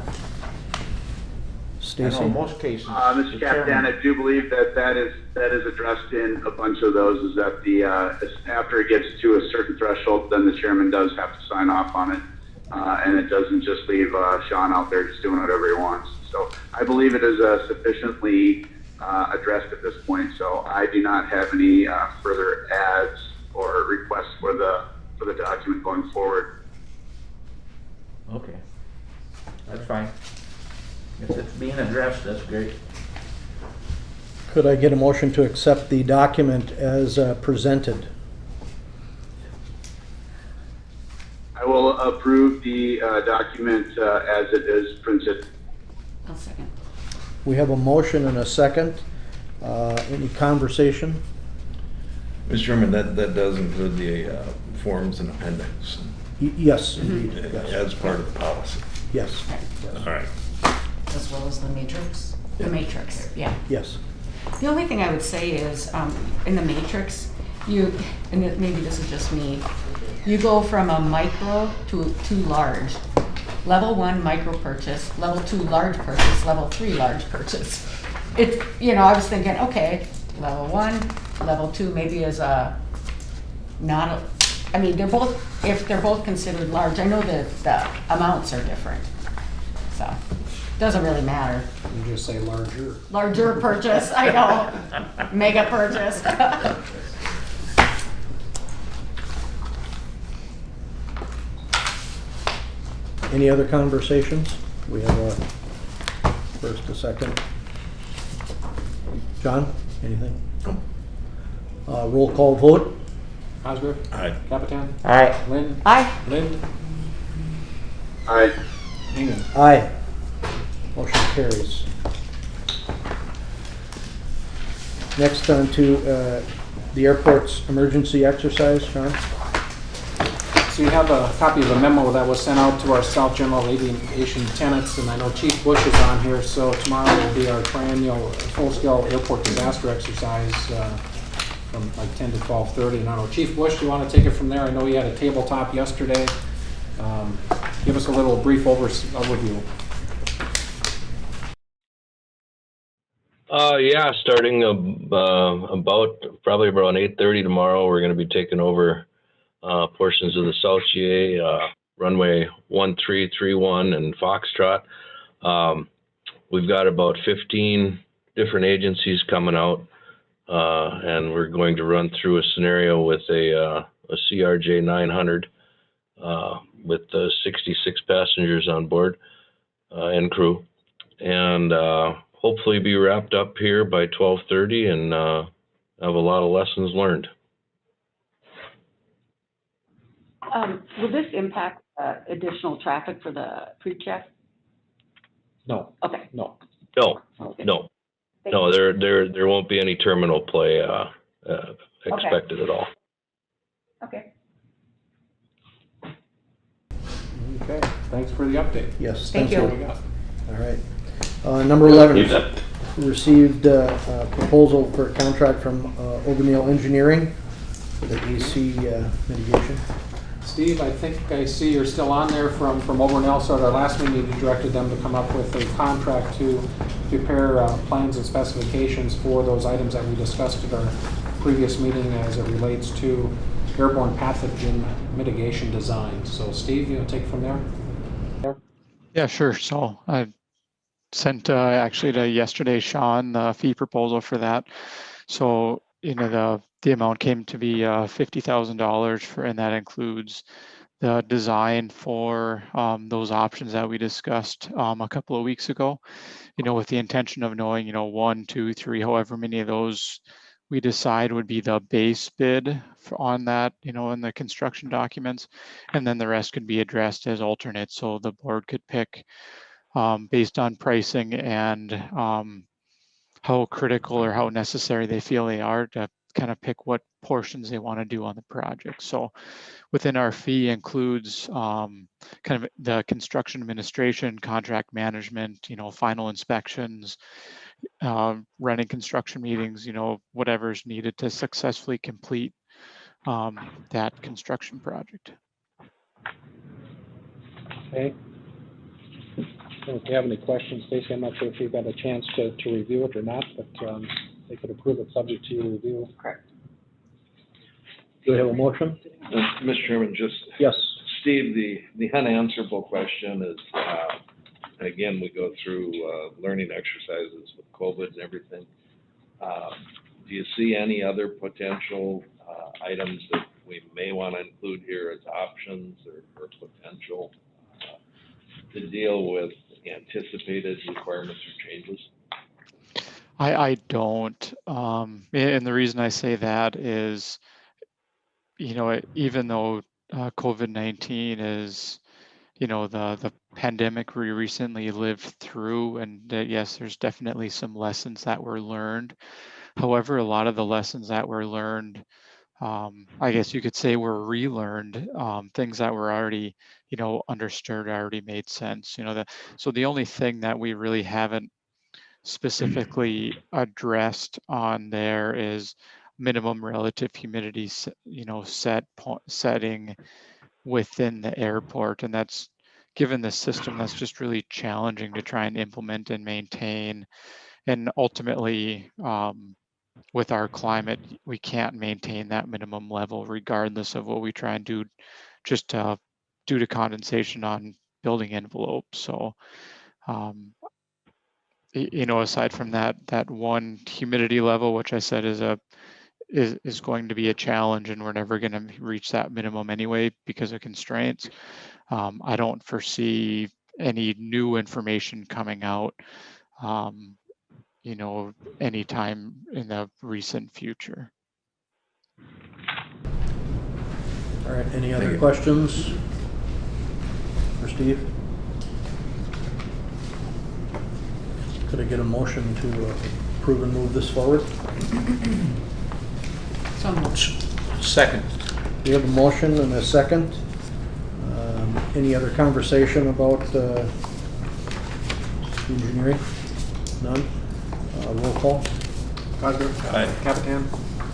I know Stacy? in most cases. Mr. the Captain, chairman- I do believe that is addressed in a bunch of those, is that after it gets to a certain threshold, then the chairman does have to sign off on it. And it doesn't just leave Sean out there just doing whatever he wants. So I believe it is sufficiently addressed at this point. So I do not have any further adds or requests for the document going forward. Okay, that's fine. If it's being addressed, that's great. Could I get a motion to accept the document as presented? I will approve the document as it is printed. I'll second. We have a motion and a second. Any conversation? Mr. Chairman, that does include the forms and appendix Yes, indeed, yes, as part of the policy. yes, All right. As well as the matrix. The matrix, yeah. yes. The only thing I would say is, in the matrix, and maybe this is just me, you go from a micro to large. Level 1 micro purchase, level 2 large purchase, level 3 large purchase. It's, I was thinking, okay, level 1, level 2 maybe is if they're both considered large, I know that the amounts are different. So, doesn't really matter. You just say larger. Larger purchase, I know. Mega purchase. Any other conversations? We have a first, a second. John, anything? Roll call vote? Osborne? Aye. Capitan? Aye. Lynn? Aye. Lind? Aye. Hingham? Aye. Motion carries. Next on to the airport's emergency exercise, Sean? So you have a copy of a memo that was sent out to our South General Aviation tenants, and I know Chief Bush is on here, so tomorrow will be our triennial full-scale airport disaster exercise from like 10 to 12:30. And I know, Chief Bush, do you want to take it from there? I know you had a tabletop yesterday. Give us a little brief overview. Yeah, starting probably around 8:30 tomorrow, we're going to be taking over portions of the South GA, runway 1331 and Foxtrot. We've got about 15 different agencies coming out, and we're going to run through a scenario with a CRJ 900 with 66 passengers on board and crew, and hopefully be wrapped up here by 12:30 and have a lot of lessons learned. Will this impact additional traffic for the pre-check? No, Okay. no. No, Okay. no, Thank no. you. There won't be any terminal play expected at all. Okay. Okay, thanks for the update. Yes. Thank That's you. all we got. All right. Number 11, You bet. received a proposal for a contract from O'Neill Engineering for the AC mitigation. Steve, I think I see you're still on there from Obernell. So at our last meeting, you directed them to come up with a contract to prepare plans and specifications for those items that we discussed at our previous meeting as it relates to airborne pathogen mitigation design. So Steve, you take it from there? Yeah, sure. So I sent actually to yesterday, Sean, the fee proposal for that. So, the amount came to be $50,000 and that includes the design for those options that we discussed a couple of weeks ago, with the intention of knowing, 1, 2, 3, however many of those we decide would be the base bid on that, in the construction documents, and then the rest could be addressed as alternates. So the board could pick based on pricing and how critical or how necessary they feel they are to kind of pick what portions they want to do on the project. So within our fee includes kind of the construction administration, contract management, final inspections, running construction meetings, whatever's needed to successfully complete that construction project. Okay. if you have any questions, Stacy, I'm not sure if you've got a chance to review it or not, but they could approve it subject to your review. Correct. Do we have a motion? Mr. Chairman, just, Yes. Steve, the unanswerable question is, again, we go through learning exercises with COVID and everything. Do you see any other potential items that we may want to include here as options or potential to deal with anticipated requirements or changes? I don't. And the reason I say that is, even though COVID-19 is, the pandemic we recently lived through, and yes, there's definitely some lessons that were learned. However, a lot of the lessons that were learned, I guess you could say were relearned. Things that were already, understood, already made sense. So the only thing that we really haven't specifically addressed on there is minimum relative humidity, setting within the airport, and that's given the system that's just really challenging to try and implement and maintain, and ultimately with our climate we can't maintain that minimum level regardless of what we try and do, just due to condensation on building envelopes. So aside from that one humidity level, which I said is going to be a challenge, and we're never going to reach that minimum anyway because of constraints. I don't foresee any new information coming out, anytime in the recent future. All right, any other questions for Steve? Could I get a motion to approve and move this forward? So moved. Second. We have a motion and a second. Any other conversation about engineering? None? Roll call? Cosner? Aye. Capitan?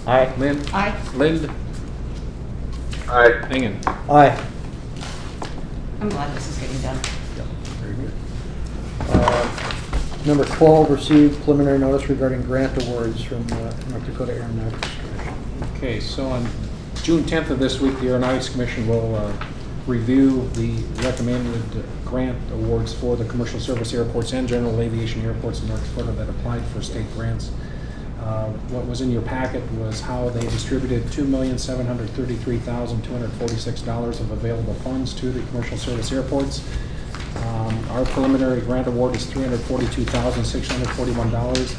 Aye. Lynn? Aye. Lind? Aye. Engen? Aye. I'm glad this is getting done. Very good. Number 12, received preliminary notice regarding grant awards from North Dakota Aeronautics Commission. Okay, so on June 10th of this week, the Aeronautics Commission will review the recommended grant awards for the commercial service airports and general aviation airports in North Dakota that applied for state grants. What was in your packet was how they distributed $2,733,246 of available funds to the commercial service airports. Our preliminary grant award is $342,641.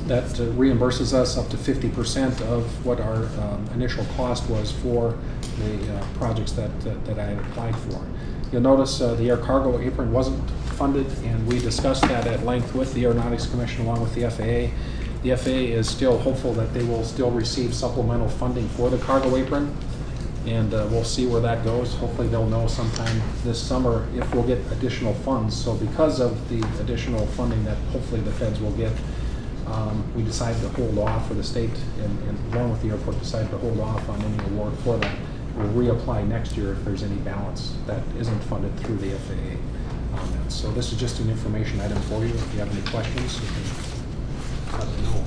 That reimburses us up to 50% of what our initial cost was for the projects that I had applied for. You'll notice the air cargo apron wasn't funded, and we discussed that at length with the Aeronautics Commission along with the FAA. The FAA is still hopeful that they will still receive supplemental funding for the cargo apron, and we'll see where that goes. Hopefully they'll know sometime this summer if we'll get additional funds. So because of the additional funding that hopefully the feds will get, we decided to hold off, for the state and along with the airport decided to hold off on any award for that. We'll reapply next year if there's any balance that isn't funded through the FAA on that. So this is just an information item for you. If you have any questions, you can let me know.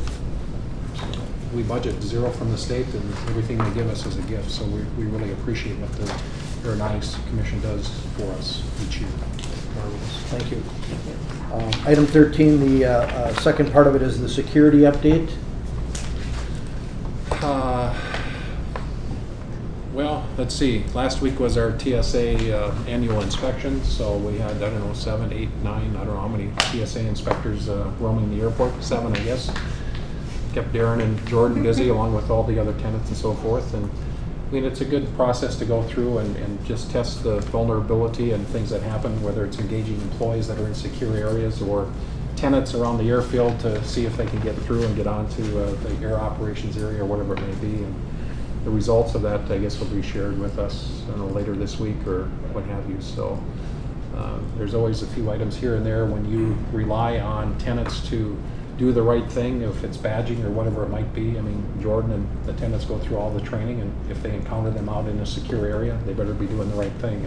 We budget zero from the state, and everything they give us is a gift. So we really appreciate what the Aeronautics Commission does for us each year. Thank you. Item 13, the second part of it is the security update. Well, let's see. Last week was our TSA annual inspection, so we had, 7, 8, 9, I don't know how many TSA inspectors roaming the airport, 7, I guess. Kept Darren and Jordan busy along with all the other tenants and so forth. And I mean, it's a good process to go through and just test the vulnerability and things that happen, whether it's engaging employees that are in secure areas or tenants around the airfield to see if they can get through and get onto the air operations area or whatever it may be. And the results of that, I guess, will be shared with us, I don't know, later this week or what have you. So there's always a few items here and there when you rely on tenants to do the right thing, if it's badging or whatever it might be. I mean, Jordan and the tenants go through all the training, and if they encounter them out in a secure area, they better be doing the right thing.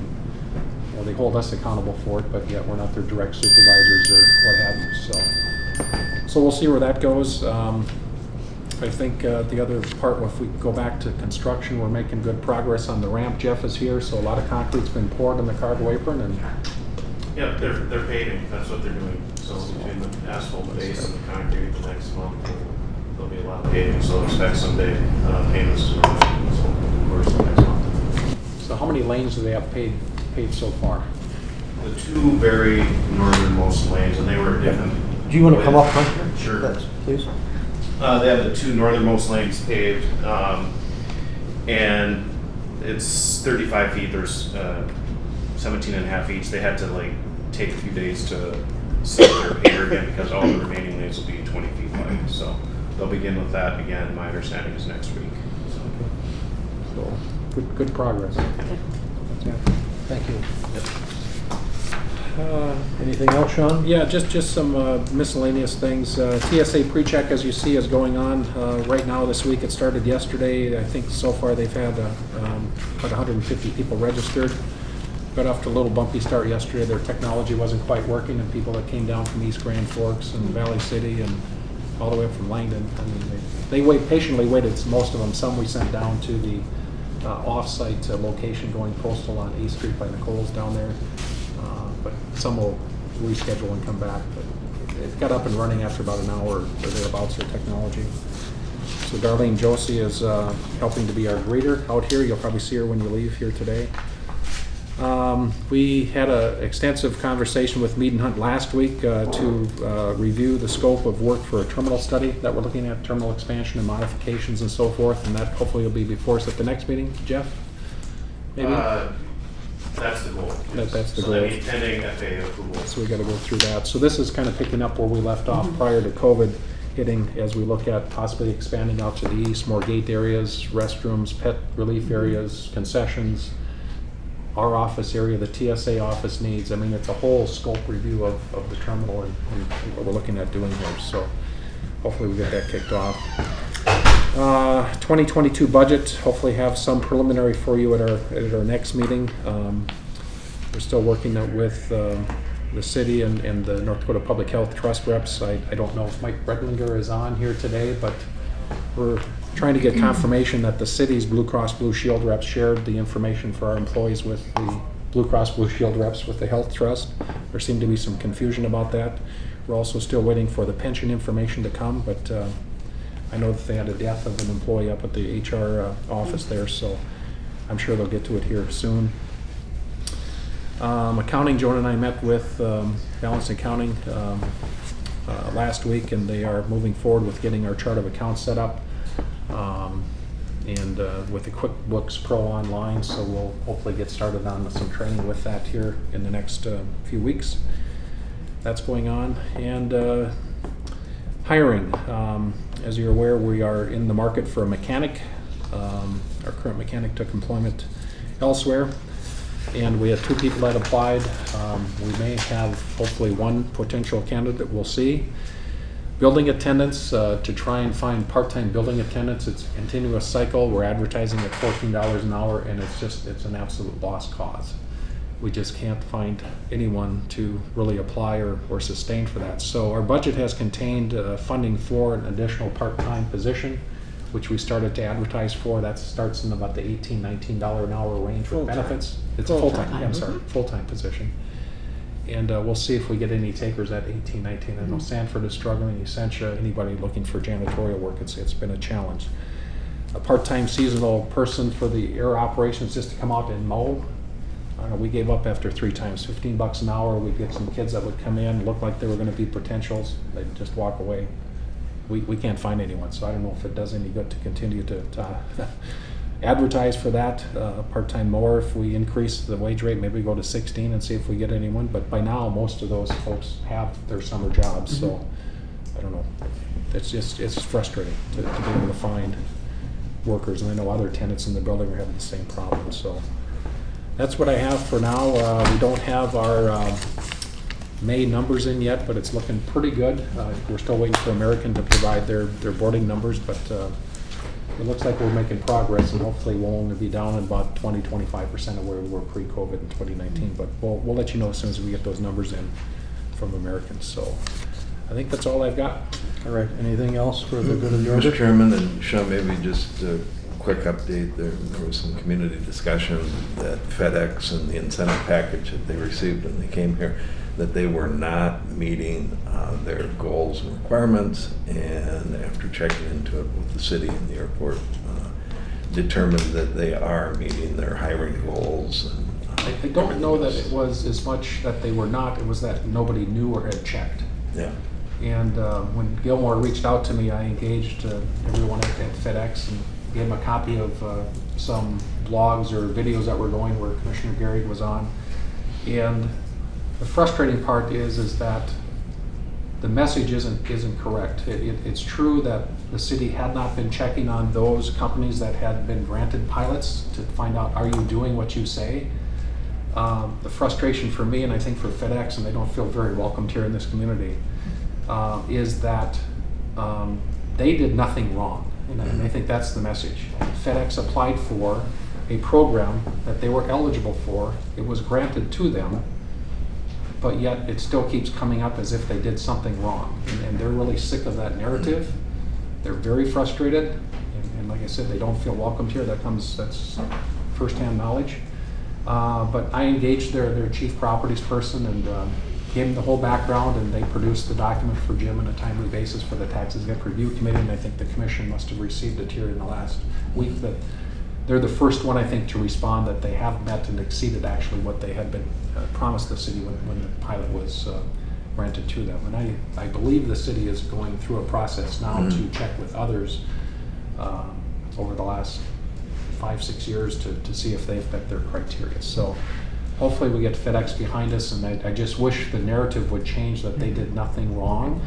know, they hold us accountable for it, but yet we're not their direct supervisors or what have you. So we'll see where that goes. I think the other part, if we go back to construction, we're making good progress on the ramp. Jeff is here, so a lot of concrete's been poured in the cargo apron, and Yeah, they're paving, that's what they're doing. So between the asphalt base and the concrete, the next month, there'll be a lot of paving, so expect some big payments to come. So of course the next month. so how many lanes do they have paved so far? The two very northernmost lanes, and they were different. Do you want to come up front here? Sure. That's- Please. They have the two northernmost lanes paved, and it's 35 feet. There's 17 and a half each. They had to like take a few days to set their paver again because all the remaining lanes will be 20 feet wide. So they'll begin with that again. My understanding is next week. So good progress. Thank you. Yep. Anything else, Sean? Yeah, just some miscellaneous things. TSA pre-check, as you see, is going on right now this week. It started yesterday. I think so far they've had about 150 people registered. Got off to a little bumpy start yesterday. Their technology wasn't quite working, and people that came down from East Grand Forks and Valley City and all the way up from Langdon, I mean, they patiently waited, most of them. Some we sent down to the off-site location going postal on A Street by Nicole's down there. But some will reschedule and come back. But it got up and running after about an hour or thereabouts, their technology. So Darlene Josie is helping to be our greeter out here. You'll probably see her when you leave here today. We had an extensive conversation with Mead and Hunt last week to review the scope of work for a terminal study that we're looking at, terminal expansion and modifications and so forth, and that hopefully will be before us at the next meeting. Jeff? Maybe? That's the goal. That's the so goal. That means pending FAA approval. So we got to go through that. So this is kind of picking up where we left off prior to COVID hitting, as we look at possibly expanding out to the east, more gate areas, restrooms, pet relief areas, concessions, our office area, the TSA office needs. I mean, it's a whole scope review of the terminal and what we're looking at doing here. So hopefully we get that kicked off. 2022 budget, hopefully have some preliminary for you at our next meeting. We're still working with the city and the North Dakota Public Health Trust reps. I don't know if Mike Bredlinger is on here today, but we're trying to get confirmation that the city's Blue Cross Blue Shield reps shared the information for our employees with the Blue Cross Blue Shield reps with the Health Trust. There seemed to be some confusion about that. We're also still waiting for the pension information to come, but I know that they had a death of an employee up at the HR office there, so I'm sure they'll get to it here soon. Accounting, Joan and I met with Balanced Accounting last week, and they are moving forward with getting our chart of accounts set up and with the QuickBooks Pro online, so we'll hopefully get started on some training with that here in the next few weeks. That's going on. And hiring. As you're aware, we are in the market for a mechanic. Our current mechanic took employment elsewhere, and we had 2 people that applied. We may have hopefully 1 potential candidate, we'll see. Building attendants, to try and find part-time building attendants, it's a continuous cycle. We're advertising at $14 an hour, and it's an absolute lost cause. We just can't find anyone to really apply or sustain for that. So our budget has contained funding for an additional part-time position, which we started to advertise for. That starts in about the $18, $19 an hour range with benefits. It's a full-time, I'm sorry, full-time position. And we'll see if we get any takers at 18, 19. I know Sanford is struggling, Essentia, anybody looking for janitorial work, it's been a challenge. A part-time seasonal person for the air operations just to come out and mow. I don't know, we gave up after 3 times, $15 an hour. We'd get some kids that would come in, look like they were gonna be potentials, they'd just walk away. We can't find anyone, so I don't know if it does any good to continue to advertise for that. Part-time mower, if we increase the wage rate, maybe go to 16 and see if we get anyone, but by now, most of those folks have their summer jobs, so I don't know. It's frustrating to be able to find workers, and I know other tenants in the building are having the same problem, so. That's what I have for now. We don't have our May numbers in yet, but it's looking pretty good. We're still waiting for American to provide their boarding numbers, but it looks like we're making progress, and hopefully we'll only be down about 20-25% of where we were pre-COVID in 2019. But we'll let you know as soon as we get those numbers in from Americans. So I think that's all I've got. All right, anything else for the good of the order? Mr. Chairman, and Sean, maybe just a quick update. There was some community discussion that FedEx and the incentive package that they received when they came here, that they were not meeting their goals and requirements, and after checking into it with the city and the airport, determined that they are meeting their hiring goals. And, I don't know that it was as much that they were not, it was that nobody knew or had checked. Yeah. And when Gilmore reached out to me, I engaged everyone at FedEx and gave him a copy of some blogs or videos that were going where Commissioner Gehrig was on. And the frustrating part is that the message isn't correct. It's true that the city had not been checking on those companies that had been granted pilots to find out, are you doing what you say? The frustration for me, and I think for FedEx, and they don't feel very welcomed here in this community, is that they did nothing wrong. And I think that's the message. FedEx applied for a program that they were eligible for. It was granted to them, but yet it still keeps coming up as if they did something wrong. And they're really sick of that narrative. They're very frustrated. And like I said, they don't feel welcomed here. That's firsthand knowledge. But I engaged their chief properties person and gave them the whole background, and they produced the document for Jim on a timely basis for the Tax Exempt Review Committee, and I think the commission must have received it here in the last week. That they're the first one, I think, to respond that they have met and exceeded actually what they had been promised the city when the pilot was granted to them. And I believe the city is going through a process now to check with others over the last 5-6 years to see if they've met their criteria. So hopefully we get FedEx behind us, and I just wish the narrative would change that they did nothing wrong.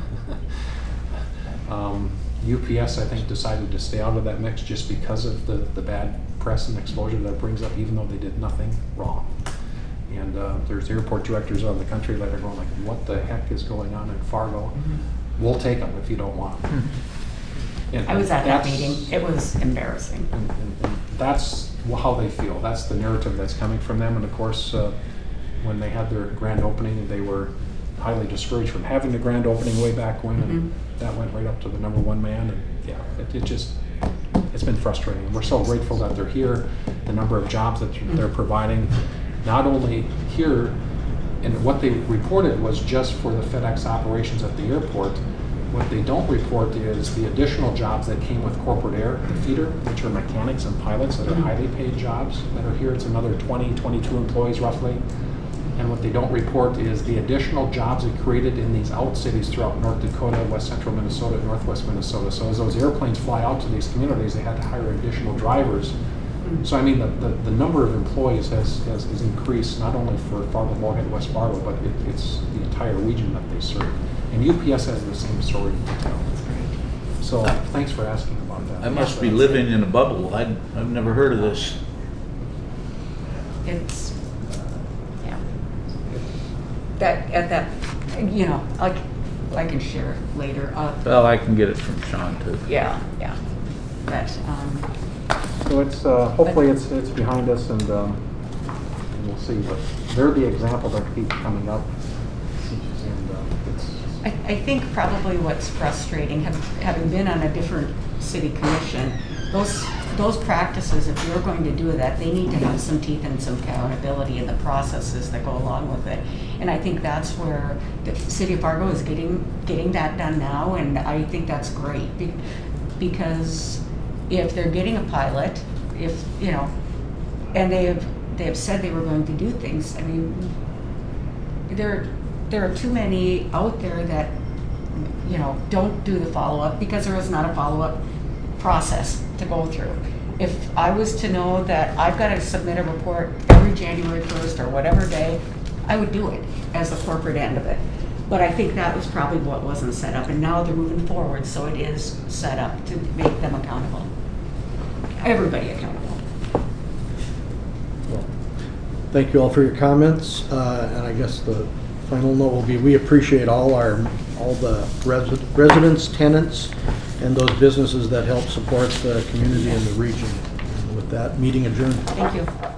UPS, I think, decided to stay out of that mix just because of the bad press and exposure that it brings up, even though they did nothing wrong. And there's airport directors around the country that are going like, what the heck is going on in Fargo? We'll take them if you don't want them. And I was at that meeting. It was embarrassing. And that's how they feel. That's the narrative that's coming from them. And of course, when they had their grand opening, they were highly discouraged from having the grand opening way back when, and that went right up to the #1 man. And yeah, it's been frustrating. And we're so grateful that they're here. The number of jobs that they're providing, not only here, and what they reported was just for the FedEx operations at the airport. What they don't report is the additional jobs that came with corporate air, the feeder, which are mechanics and pilots that are highly paid jobs that are here. It's another 22 employees roughly. And what they don't report is the additional jobs it created in these out cities throughout North Dakota, West Central Minnesota, Northwest Minnesota. So as those airplanes fly out to these communities, they had to hire additional drivers. So I mean, the number of employees has increased, not only for Fargo, Moorhead, West Fargo, but it's the entire region that they serve. And UPS has the same story to tell. So thanks for asking about that. I must be living in a bubble. I've never heard of this. It's, yeah. That, you know, I can share later. Well, I can get it from Sean too. Yeah. But, so it's hopefully it's behind us, and we'll see. But they're the example that keeps coming up. I think probably what's frustrating, having been on a different city commission, those practices, if you're going to do that, they need to have some teeth and some accountability in the processes that go along with it. And I think that's where the city of Fargo is getting that done now, and I think that's great. Because if they're getting a pilot, if, you know, and they have said they were going to do things, I mean, there are too many out there that, you know, don't do the follow-up because there is not a follow-up process to go through. If I was to know that I've got to submit a report every January 1st or whatever day, I would do it as the corporate end of it. But I think that was probably what wasn't set up, and now they're moving forward, so it is set up to make them accountable. Everybody accountable. Well, thank you all for your comments, and I guess the final note will be we appreciate all the residents, tenants, and those businesses that help support the community and the region. With that, meeting adjourned. Thank you.